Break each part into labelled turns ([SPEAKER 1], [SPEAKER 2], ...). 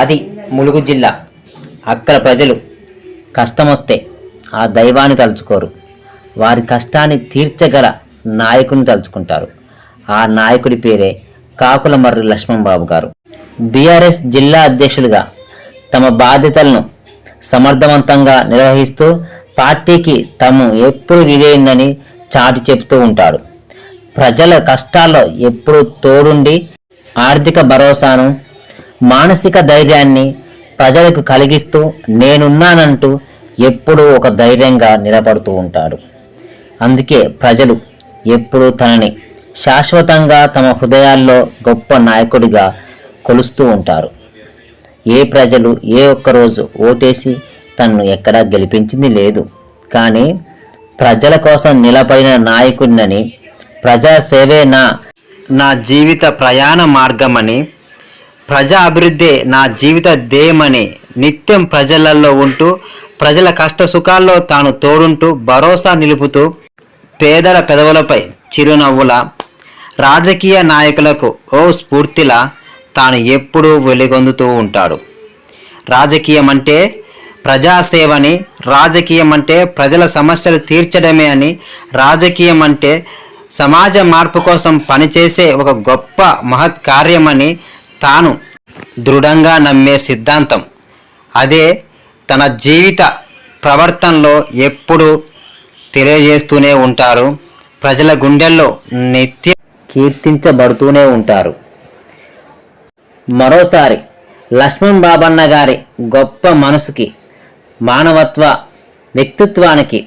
[SPEAKER 1] అది ములుగు జిల్లా. అక్కడ ప్రజలు కష్టమొస్తే ఆ దైవాన్ని తలుచుకోరు, వారి కష్టాన్ని తీర్చగల నాయకుని తలుచుకుంటారు. ఆ నాయకుడి పేరే కాకుల మర్రి లక్ష్మణ్ బాబు గారు. బీఆర్ఎస్ జిల్లా అధ్యక్షులుగా తమ బాధ్యతలను సమర్థవంతంగా నిర్వహిస్తూ పార్టీకి తాము ఎప్పుడు విధేయునని చాటి చెప్తూ ఉంటాడు. ప్రజల కష్టాల్లో ఎప్పుడు తోడుండి ఆర్థిక భరోసాను, మానసిక ధైర్యాన్ని ప్రజలకు కలిగిస్తూ నేనున్నానంటూ ఎప్పుడూ ఒక ధైర్యంగా నిలబడుతూ ఉంటాడు. అందుకే ప్రజలు ఎప్పుడూ తనని శాశ్వతంగా తమ హృదయాల్లో గొప్ప నాయకుడిగా కొలుస్తూ ఉంటారు. ఏ ప్రజలు ఏ ఒక్కరోజు ఓటేసి తనను ఎక్కడా గెలిపించింది లేదు. కానీ ప్రజల కోసం నిలబడిన నాయకుడినని, ప్రజాసేవే నా జీవిత ప్రయాణ మార్గమని, ప్రజా అభివృద్ధి నా జీవిత ధ్యేయమని నిత్యం ప్రజలలో ఉంటూ ప్రజల కష్ట సుఖాల్లో తాను తోడుంటూ భరోసా నిలుపుతూ పేదల పెదవులపై చిరునవ్వుల రాజకీయ నాయకులకు ఓ స్ఫూర్తిలా తాను ఎప్పుడూ వెలుగొందుతూ ఉంటాడు. రాజకీయం అంటే ప్రజాసేవని, రాజకీయం అంటే ప్రజల సమస్యలు తీర్చడమే అని, రాజకీయం అంటే సమాజ మార్పు కోసం పనిచేసే ఒక గొప్ప మహత్ కార్యమని తాను దృఢంగా నమ్మే సిద్ధాంతం. అదే తన జీవిత ప్రవర్తనలో ఎప్పుడూ తెలియజేస్తూనే ఉంటారు. ప్రజల గుండెల్లో నిత్యం కీర్తించబడుతూనే ఉంటారు. మరోసారి లక్ష్మణ్ బాబన్న గారి గొప్ప మనసుకి, మానవత్వ వ్యక్తిత్వానికి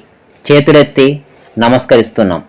[SPEAKER 1] చేతులెత్తి నమస్కరిస్తున్నాం.